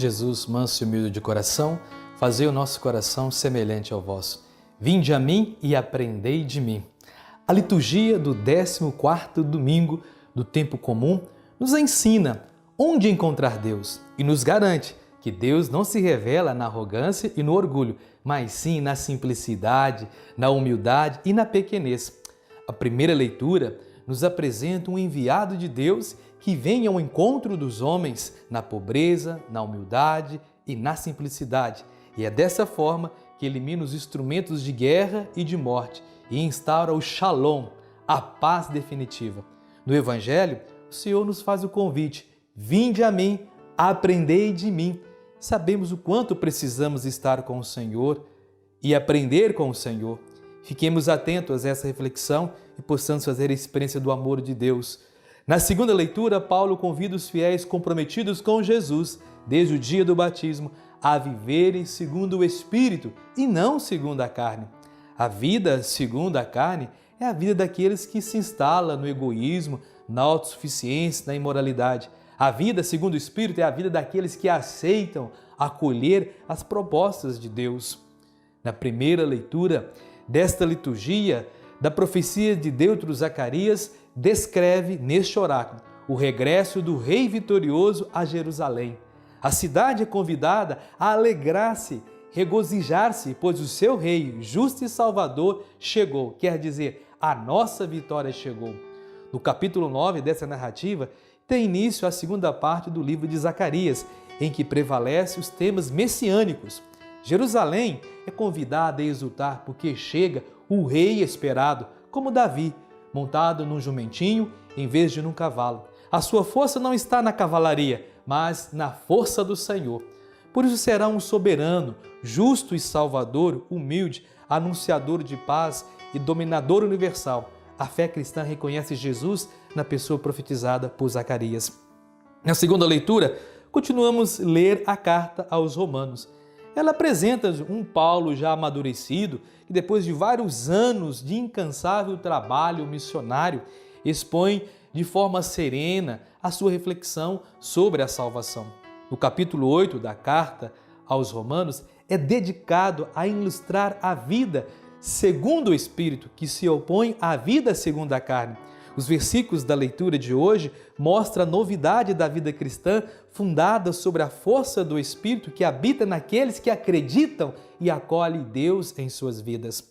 Jesus, manso e humilde de coração, fazei o nosso coração semelhante ao vosso. Vinde a mim e aprendei de mim. A liturgia do 14º domingo do tempo comum nos ensina onde encontrar Deus e nos garante que Deus não se revela na arrogância e no orgulho, mas sim na simplicidade, na humildade e na pequenez. A primeira leitura nos apresenta um enviado de Deus que vem ao encontro dos homens na pobreza, na humildade e na simplicidade. E é dessa forma que elimina os instrumentos de guerra e de morte e instaura o Shalom, a paz definitiva. No Evangelho, o Senhor nos faz o convite: vinde a mim, aprendei de mim. Sabemos o quanto precisamos estar com o Senhor e aprender com o Senhor. Fiquemos atentos a essa reflexão e possamos fazer a experiência do amor de Deus. Na segunda leitura, Paulo convida os fiéis comprometidos com Jesus, desde o dia do batismo, a viverem segundo o Espírito e não segundo a carne. A vida segundo a carne é a vida daqueles que se instalam no egoísmo, na autossuficiência, na imoralidade. A vida segundo o Espírito é a vida daqueles que aceitam acolher as propostas de Deus. Na primeira leitura desta liturgia, da profecia de Deutero Zacarias, descreve neste oráculo o regresso do rei vitorioso a Jerusalém. A cidade é convidada a alegrar-se, regozijar-se, pois o seu rei, justo e salvador, chegou. Quer dizer, a nossa vitória chegou. No capítulo 9 dessa narrativa, tem início a segunda parte do livro de Zacarias, em que prevalece os temas messiânicos. Jerusalém é convidada a exultar porque chega o rei esperado, como Davi, montado num jumentinho em vez de num cavalo. A sua força não está na cavalaria, mas na força do Senhor. Por isso será um soberano, justo e salvador, humilde, anunciador de paz e dominador universal. A fé cristã reconhece Jesus na pessoa profetizada por Zacarias. Na segunda leitura, continuamos a ler a carta aos Romanos. Ela apresenta um Paulo já amadurecido, que depois de vários anos de incansável trabalho missionário, expõe de forma serena a sua reflexão sobre a salvação. No capítulo 8 da carta aos Romanos, é dedicado a ilustrar a vida segundo o Espírito, que se opõe à vida segundo a carne. Os versículos da leitura de hoje mostram a novidade da vida cristã fundada sobre a força do Espírito que habita naqueles que acreditam e acolhem Deus em suas vidas.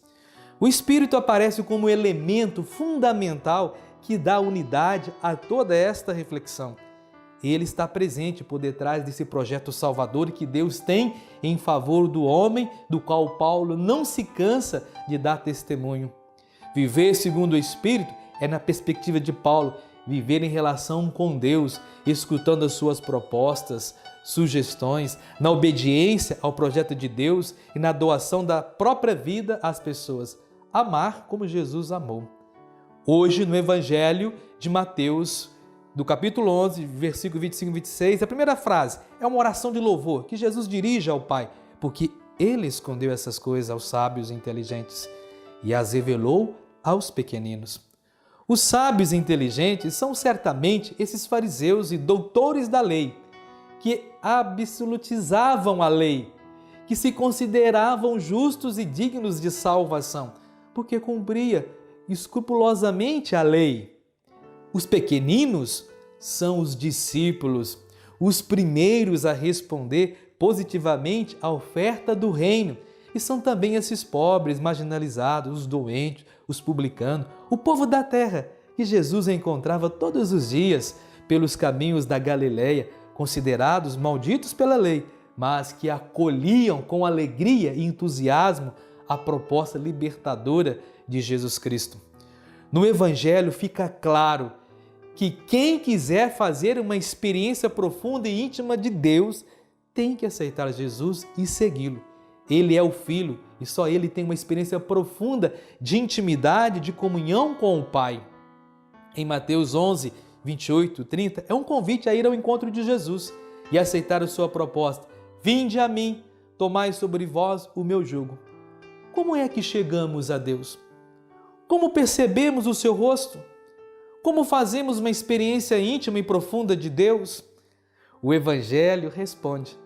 O Espírito aparece como elemento fundamental que dá unidade a toda esta reflexão. Ele está presente por detrás desse projeto salvador que Deus tem em favor do homem, do qual Paulo não se cansa de dar testemunho. Viver segundo o Espírito é, na perspectiva de Paulo, viver em relação com Deus, escutando as suas propostas, sugestões, na obediência ao projeto de Deus e na doação da própria vida às pessoas. Amar como Jesus amou. Hoje, no Evangelho de Mateus, do capítulo 11, versículo 25 e 26, a primeira frase é uma oração de louvor que Jesus dirige ao Pai, porque Ele escondeu essas coisas aos sábios e inteligentes e as revelou aos pequeninos. Os sábios e inteligentes são certamente esses fariseus e doutores da lei, que absolutizavam a lei, que se consideravam justos e dignos de salvação, porque cumpria escrupulosamente a lei. Os pequeninos são os discípulos, os primeiros a responder positivamente à oferta do reino, e são também esses pobres, marginalizados, os doentes, os publicanos, o povo da terra, que Jesus encontrava todos os dias pelos caminhos da Galileia, considerados malditos pela lei, mas que acolhiam com alegria e entusiasmo a proposta libertadora de Jesus Cristo. No Evangelho fica claro que quem quiser fazer uma experiência profunda e íntima de Deus tem que aceitar Jesus e segui-lo. Ele é o Filho e só Ele tem uma experiência profunda de intimidade, de comunhão com o Pai. Em Mateus 11, 28, 30, é um convite a ir ao encontro de Jesus e aceitar a sua proposta. Vinde a mim, tomai sobre vós o meu jugo. Como é que chegamos a Deus? Como percebemos o seu rosto? Como fazemos uma experiência íntima e profunda de Deus? O Evangelho responde.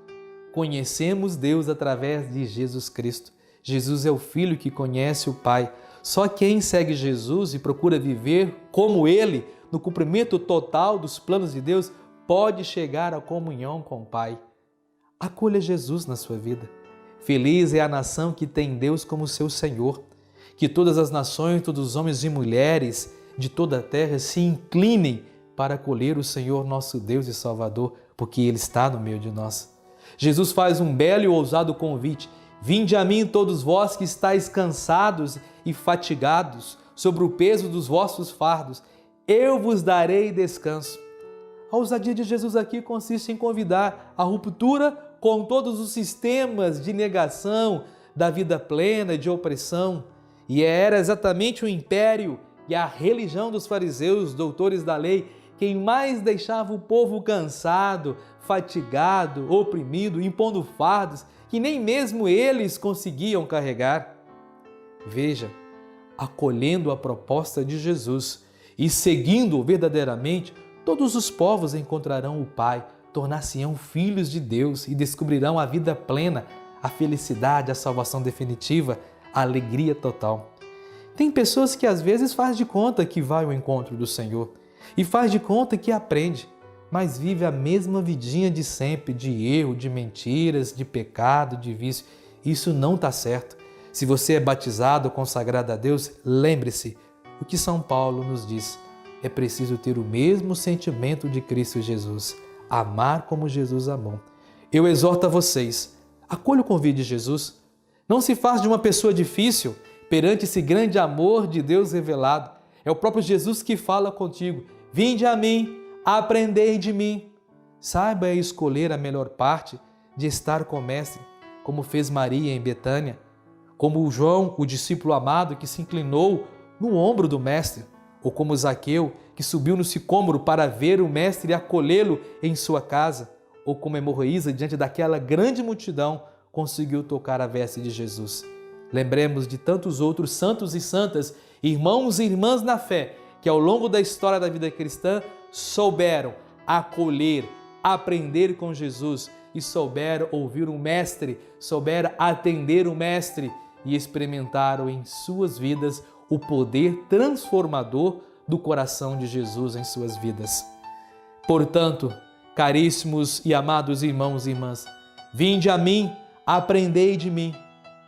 conhecemos Deus através de Jesus Cristo. Jesus é o Filho que conhece o Pai. Só quem segue Jesus e procura viver como Ele, no cumprimento total dos planos de Deus, pode chegar à comunhão com o Pai. Acolha Jesus na sua vida. Feliz é a nação que tem Deus como seu Senhor. Que todas as nações, todos os homens e mulheres de toda a terra se inclinem para acolher o Senhor nosso Deus e Salvador, porque Ele está no meio de nós. Jesus faz um belo e ousado convite. Vinde a mim todos vós que estáis cansados e fatigados, sobre o peso dos vossos fardos, eu vos darei descanso. A ousadia de Jesus aqui consiste em convidar a ruptura com todos os sistemas de negação da vida plena e de opressão. E era exatamente o império e a religião dos fariseus, doutores da lei, quem mais deixava o povo cansado, fatigado, oprimido, impondo fardos que nem mesmo eles conseguiam carregar. Veja, acolhendo a proposta de Jesus e seguindo-o verdadeiramente, todos os povos encontrarão o Pai, tornar-se-ão filhos de Deus e descobrirão a vida plena, a felicidade, a salvação definitiva, a alegria total. Tem pessoas que às vezes faz de conta que vai ao encontro do Senhor e faz de conta que aprende, mas vive a mesma vidinha de sempre, de erro, de mentiras, de pecado, de vício. Isso não está certo. Se você é batizado, consagrado a Deus, lembre-se o que São Paulo nos diz. É preciso ter o mesmo sentimento de Cristo Jesus, amar como Jesus amou. Eu exorto a vocês, acolha o convite de Jesus. Não se faz de uma pessoa difícil perante esse grande amor de Deus revelado. É o próprio Jesus que fala contigo. Vinde a mim, aprendei de mim. Saiba escolher a melhor parte de estar com o Mestre, como fez Maria em Betânia, como o João, o discípulo amado, que se inclinou no ombro do Mestre, ou como Zaqueu, que subiu no sicômoro para ver o Mestre e acolhê-lo em sua casa, ou como Hemorroísa, diante daquela grande multidão, conseguiu tocar a veste de Jesus. Lembremos de tantos outros santos e santas, irmãos e irmãs na fé, que ao longo da história da vida cristã souberam acolher, aprender com Jesus e souberam ouvir o Mestre, souberam atender o Mestre e experimentaram em suas vidas o poder transformador do coração de Jesus em suas vidas. Portanto, caríssimos e amados irmãos e irmãs, vinde a mim, aprendei de mim.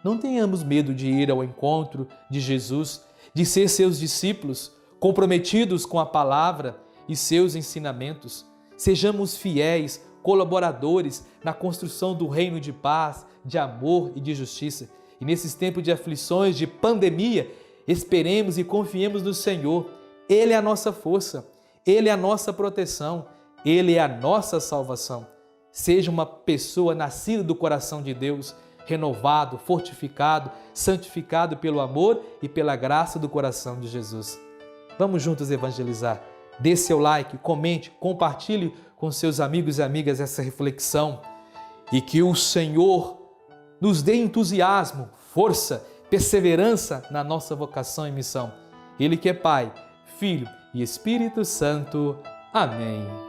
Não tenhamos medo de ir ao encontro de Jesus, de ser seus discípulos, comprometidos com a palavra e seus ensinamentos. Sejamos fiéis, colaboradores na construção do reino de paz, de amor e de justiça. E nesses tempos de aflições, de pandemia, esperemos e confiemos no Senhor. Ele é a nossa força, Ele é a nossa proteção, Ele é a nossa salvação. Seja uma pessoa nascida do coração de Deus, renovado, fortificado, santificado pelo amor e pela graça do coração de Jesus. Vamos juntos evangelizar. Dê seu like, comente, compartilhe com seus amigos e amigas essa reflexão e que o Senhor nos dê entusiasmo, força, perseverança na nossa vocação e missão. Ele que é Pai, Filho e Espírito Santo. Amém.